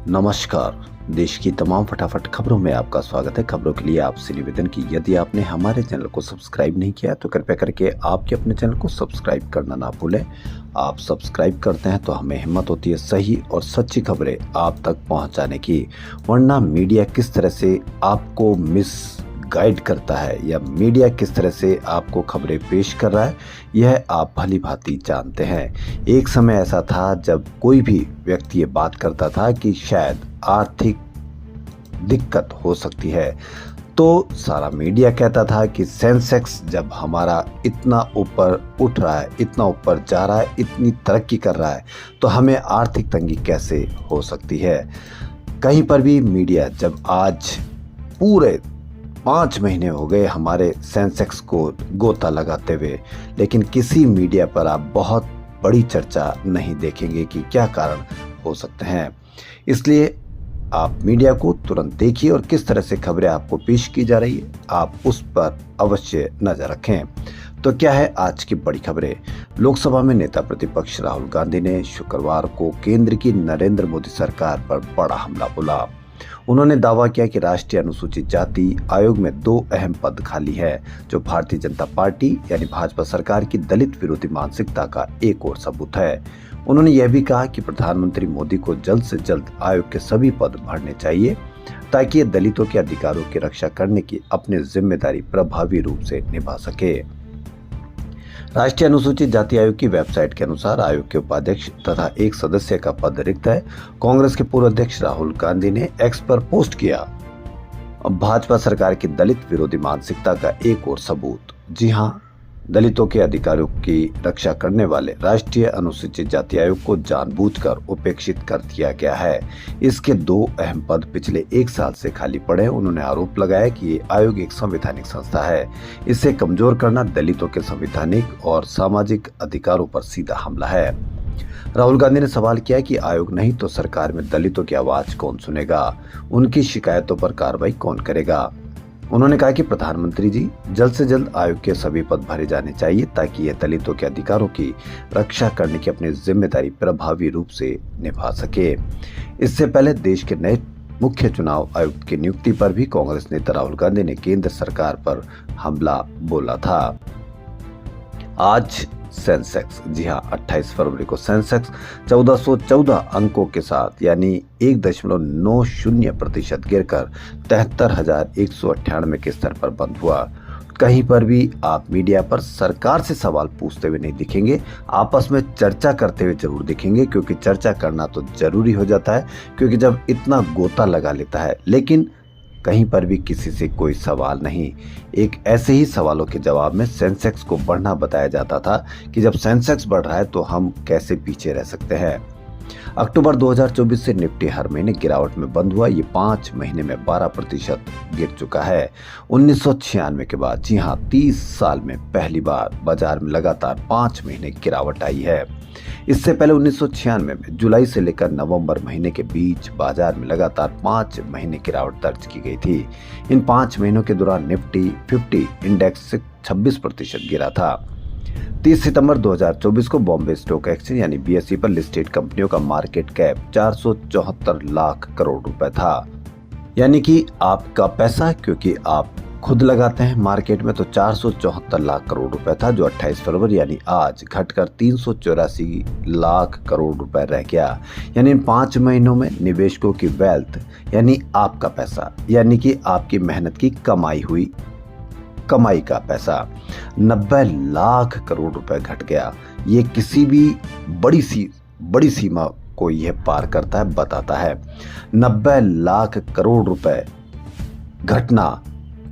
नमस्कार। देश की तमाम फटाफट खबरों में आपका स्वागत है। खबरों के लिए आपसे निवेदन की यदि आपने हमारे चैनल को सब्सक्राइब नहीं किया तो कृपया करके आपके अपने चैनल को सब्सक्राइब करना ना भूलें। आप सब्सक्राइब करते हैं तो हमें हिम्मत होती है सही और सच्ची खबरें आप तक पहुंचाने की। वरना मीडिया किस तरह से आपको गाइड करता है या मीडिया किस तरह से आपको खबरें पेश कर रहा है, यह आप भली भांति जानते हैं। एक समय ऐसा था जब कोई भी व्यक्ति ये बात करता था कि शायद आर्थिक दिक्कत हो सकती है, तो सारा मीडिया कहता था कि सेंसेक्स जब हमारा इतना ऊपर उठ रहा है, इतना ऊपर जा रहा है, इतनी तरक्की कर रहा है, तो हमें आर्थिक तंगी कैसे हो सकती है। कहीं पर भी मीडिया जब आज पूरे 5 महीने हो गए हमारे सेंसेक्स को गोता लगाते हुए, लेकिन किसी मीडिया पर आप बहुत बड़ी चर्चा नहीं देखेंगे कि क्या कारण हो सकते हैं। इसलिए आप मीडिया को तुरंत देखिए और किस तरह से खबरें आपको पेश की जा रही है, आप उस पर अवश्य नजर रखें। तो क्या है आज की बड़ी खबरें। लोकसभा में नेता प्रतिपक्ष राहुल गांधी ने शुक्रवार को केंद्र की नरेंद्र मोदी सरकार पर बड़ा हमला बोला। उन्होंने दावा किया कि राष्ट्रीय अनुसूचित जाति आयोग में 2 अहम पद खाली है, जो भारतीय जनता पार्टी यानी भाजपा सरकार की दलित विरोधी मानसिकता का एक और सबूत है। उन्होंने यह भी कहा कि प्रधानमंत्री मोदी को जल्द से जल्द आयोग के सभी पद भरने चाहिए ताकि ये दलितों के अधिकारों की रक्षा करने की अपनी जिम्मेदारी प्रभावी रूप से निभा सके। राष्ट्रीय अनुसूचित जाति आयोग की वेबसाइट के अनुसार आयोग के उपाध्यक्ष तथा एक सदस्य का पद रिक्त है। कांग्रेस के पूर्व अध्यक्ष राहुल गांधी ने एक्स पर पोस्ट किया, भाजपा सरकार की दलित विरोधी मानसिकता का एक और सबूत। जी हां, दलितों के अधिकारों की रक्षा करने वाले राष्ट्रीय अनुसूचित जाति आयोग को जानबूझकर उपेक्षित कर दिया गया है। इसके 2 अहम पद पिछले 1 साल से खाली पड़े। उन्होंने आरोप लगाया कि ये आयोग एक संवैधानिक संस्था है। इसे कमजोर करना दलितों के संवैधानिक और सामाजिक अधिकारों पर सीधा हमला है। राहुल गांधी ने सवाल किया कि आयोग नहीं तो सरकार में दलितों की आवाज कौन सुनेगा, उनकी शिकायतों पर कार्रवाई कौन करेगा। उन्होंने कहा कि प्रधानमंत्री जी, जल्द से जल्द आयोग के सभी पद भरे जाने चाहिए ताकि यह दलितों के अधिकारों की रक्षा करने की अपनी जिम्मेदारी प्रभावी रूप से निभा सके। इससे पहले देश के नए मुख्य चुनाव आयुक्त की नियुक्ति पर भी कांग्रेस नेता राहुल गांधी ने केंद्र सरकार पर हमला बोला था। आज सेंसेक्स, जी हां, 28 फरवरी को सेंसेक्स 1414 अंकों के साथ यानी 1.90% गिरकर 73,198 के स्तर पर बंद हुआ। कहीं पर भी आप मीडिया पर सरकार से सवाल पूछते हुए नहीं दिखेंगे, आपस में चर्चा करते हुए जरूर दिखेंगे, क्योंकि चर्चा करना तो जरूरी हो जाता है क्योंकि जब इतना गोता लगा लेता है, लेकिन कहीं पर भी किसी से कोई सवाल नहीं। एक ऐसे ही सवालों के जवाब में सेंसेक्स को बढ़ना बताया जाता था कि जब सेंसेक्स बढ़ रहा है तो हम कैसे पीछे रह सकते हैं। अक्टूबर 2024 से निफ्टी हर महीने गिरावट में बंद हुआ। ये 5 महीने में 12% गिर चुका है। 1996 के बाद, जी हां, 30 साल में पहली बार बाजार में लगातार 5 महीने गिरावट आई है। इससे पहले 1996 में जुलाई से लेकर नवंबर महीने के बीच बाजार में लगातार 5 महीने गिरावट दर्ज की गई थी। इन 5 महीनों के दौरान निफ्टी 50 इंडेक्स से 26% गिरा था। 30 सितंबर 2024 को बॉम्बे स्टॉक एक्सचेंज यानी BSE पर लिस्टेड कंपनियों का मार्केट कैप 474 लाख करोड़ रुपए था। यानी कि आपका पैसा, क्योंकि आप खुद लगाते हैं मार्केट में, तो 474 लाख करोड़ रुपए था, जो 28 फरवरी यानी आज घटकर 384 लाख करोड़ रुपए रह गया। यानी इन 5 महीनों में निवेशकों की वेल्थ यानी आपका पैसा, यानी कि आपकी मेहनत की कमाई का पैसा 90 लाख करोड़ रुपए घट गया। ये किसी भी बड़ी सीमा को यह पार करता है, बताता है। 90 लाख करोड़ रुपए घटना,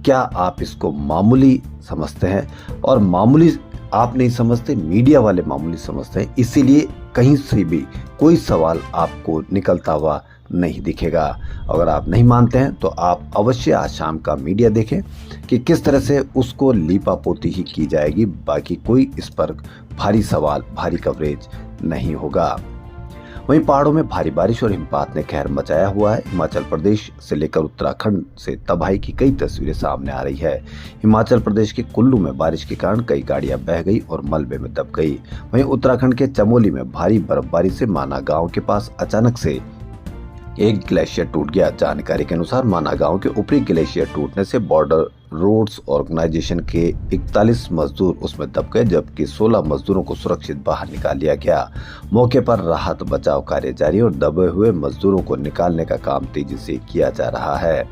क्या आप इसको मामूली समझते हैं? और मामूली आप नहीं समझते, मीडिया वाले मामूली समझते हैं। इसीलिए कहीं से भी कोई सवाल आपको निकलता हुआ नहीं दिखेगा। अगर आप नहीं मानते हैं तो आप अवश्य आज शाम का मीडिया देखें कि किस तरह से उसको लीपापोती ही की जाएगी। बाकी कोई इस पर भारी सवाल, भारी कवरेज नहीं होगा। वहीं पहाड़ों में भारी बारिश और हिमपात ने कहर मचाया हुआ है। हिमाचल प्रदेश से लेकर उत्तराखंड से तबाही की कई तस्वीरें सामने आ रही है। हिमाचल प्रदेश के कुल्लू में बारिश के कारण कई गाड़ियां बह गई और मलबे में दब गई। वहीं उत्तराखंड के चमोली में भारी बर्फबारी से माना गांव के पास अचानक से एक ग्लेशियर टूट गया। जानकारी के अनुसार माना गांव के ऊपरी ग्लेशियर टूटने से बॉर्डर रोड्स ऑर्गेनाइजेशन के 41 मजदूर उसमें दब गए, जबकि 16 मजदूरों को सुरक्षित बाहर निकाल लिया गया। मौके पर राहत बचाव कार्य जारी और दबे हुए मजदूरों को निकालने का काम तेजी से किया जा रहा है।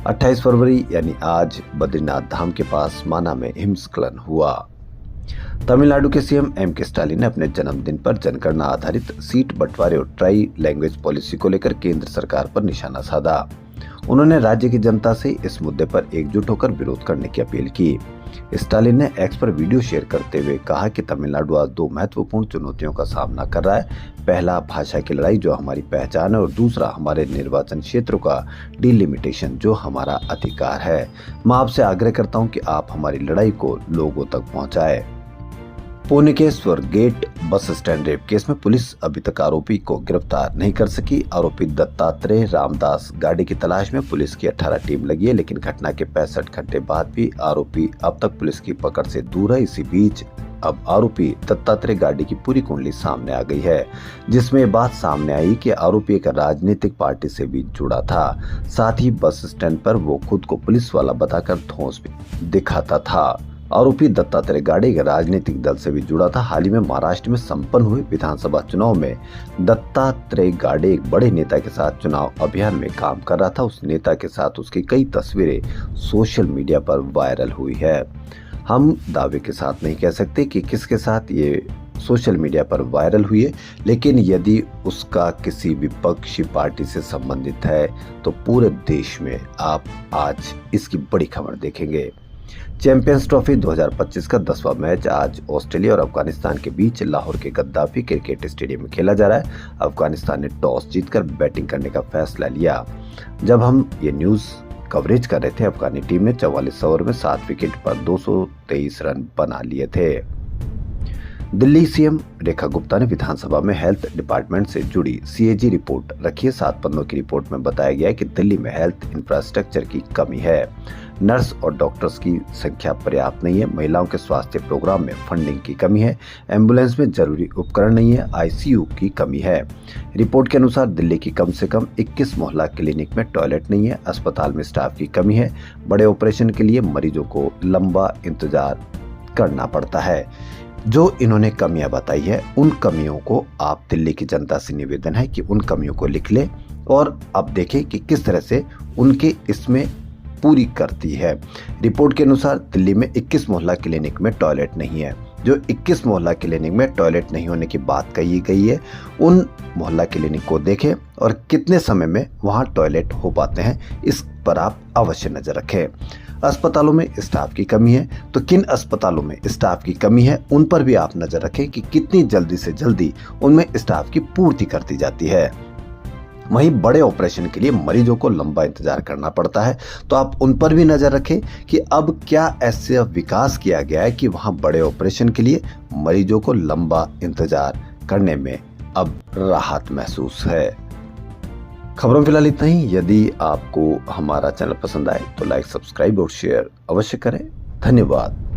28 फरवरी यानी आज बद्रीनाथ धाम के पास माना में हिमस्खलन हुआ। तमिलनाडु के सीएम एम.के. स्टालिन ने अपने जन्मदिन पर जनगणना आधारित सीट बंटवारे और ट्राई लैंग्वेज पॉलिसी को लेकर केंद्र सरकार पर निशाना साधा। उन्होंने राज्य की जनता से इस मुद्दे पर एकजुट होकर विरोध करने की अपील की। स्टालिन ने एक्स पर वीडियो शेयर करते हुए कहा कि तमिलनाडु आज दो महत्वपूर्ण चुनौतियों का सामना कर रहा है। पहला, भाषा की लड़ाई जो हमारी पहचान है, और दूसरा, हमारे निर्वाचन क्षेत्रों का डिलिमिटेशन जो हमारा अधिकार है। मैं आपसे आग्रह करता हूं कि आप हमारी लड़ाई को लोगों तक पहुंचाएं। पुणे के Swargate bus stand rape case में पुलिस अभी तक आरोपी को गिरफ्तार नहीं कर सकी। आरोपी दत्तात्रेय रामदास गाड़ी की तलाश में पुलिस की 18 टीम लगी है, लेकिन घटना के 65 घंटे बाद भी आरोपी अब तक पुलिस की पकड़ से दूर है। इसी बीच अब आरोपी दत्तात्रेय गाड़ी की पूरी कुंडली सामने आ गई है, जिसमें ये बात सामने आई कि आरोपी एक राजनीतिक पार्टी से भी जुड़ा था। साथ ही बस स्टैंड पर वो खुद को पुलिस वाला बताकर धौंस भी दिखाता था। आरोपी दत्तात्रेय गाड़े एक राजनीतिक दल से भी जुड़ा था। हाल ही में महाराष्ट्र में संपन्न हुए विधानसभा चुनाव में दत्तात्रेय गाड़े एक बड़े नेता के साथ चुनाव अभियान में काम कर रहा था। उस नेता के साथ उसकी कई तस्वीरें सोशल मीडिया पर वायरल हुई है। हम दावे के साथ नहीं कह सकते कि किसके साथ ये सोशल मीडिया पर वायरल हुई है, लेकिन यदि उसका किसी विपक्षी पार्टी से संबंधित है तो पूरे देश में आप आज इसकी बड़ी खबर देखेंगे। चैंपियंस ट्रॉफी 2025 का 10वां मैच आज ऑस्ट्रेलिया और अफगानिस्तान के बीच लाहौर के गद्दाफी क्रिकेट स्टेडियम में खेला जा रहा है। अफगानिस्तान ने टॉस जीतकर बैटिंग करने का फैसला लिया। जब हम ये न्यूज कवरेज कर रहे थे, अफगानी टीम ने 44 ओवर में 7 विकेट पर 223 रन बना लिए थे। दिल्ली सीएम रेखा गुप्ता ने विधानसभा में हेल्थ डिपार्टमेंट से जुड़ी सीएजी रिपोर्ट रखी है। 7 पन्नों की रिपोर्ट में बताया गया है कि दिल्ली में हेल्थ इंफ्रास्ट्रक्चर की कमी है, नर्स और डॉक्टर्स की संख्या पर्याप्त नहीं है, महिलाओं के स्वास्थ्य प्रोग्राम में फंडिंग की कमी है, एम्बुलेंस में जरूरी उपकरण नहीं है, आईसीयू की कमी है। रिपोर्ट के अनुसार दिल्ली की कम से कम 21 मोहल्ला क्लिनिक में टॉयलेट नहीं है, अस्पताल में स्टाफ की कमी है, बड़े ऑपरेशन के लिए मरीजों को लंबा इंतजार करना पड़ता है। जो इन्होंने कमियां बताई है, उन कमियों को आप दिल्ली की जनता से निवेदन है कि उन कमियों को लिख ले और अब देखें कि किस तरह से उनके इसमें पूरी करती है। रिपोर्ट के अनुसार दिल्ली में 21 मोहल्ला क्लिनिक में टॉयलेट नहीं है। जो 21 मोहल्ला क्लिनिक में टॉयलेट नहीं होने की बात कही गई है, उन मोहल्ला क्लिनिक को देखें और कितने समय में वहां टॉयलेट हो पाते हैं, इस पर आप अवश्य नजर रखें। अस्पतालों में स्टाफ की कमी है, तो किन अस्पतालों में स्टाफ की कमी है उन पर भी आप नजर रखें कि कितनी जल्दी से जल्दी उनमें स्टाफ की पूर्ति करती जाती है। वहीं बड़े ऑपरेशन के लिए मरीजों को लंबा इंतजार करना पड़ता है, तो आप उन पर भी नजर रखें कि अब क्या ऐसे विकास किया गया है कि वहां बड़े ऑपरेशन के लिए मरीजों को लंबा इंतजार करने में अब राहत महसूस है। खबरों फिलहाल इतना ही। यदि आपको हमारा चैनल पसंद आए तो लाइक, सब्सक्राइब और शेयर अवश्य करें। धन्यवाद।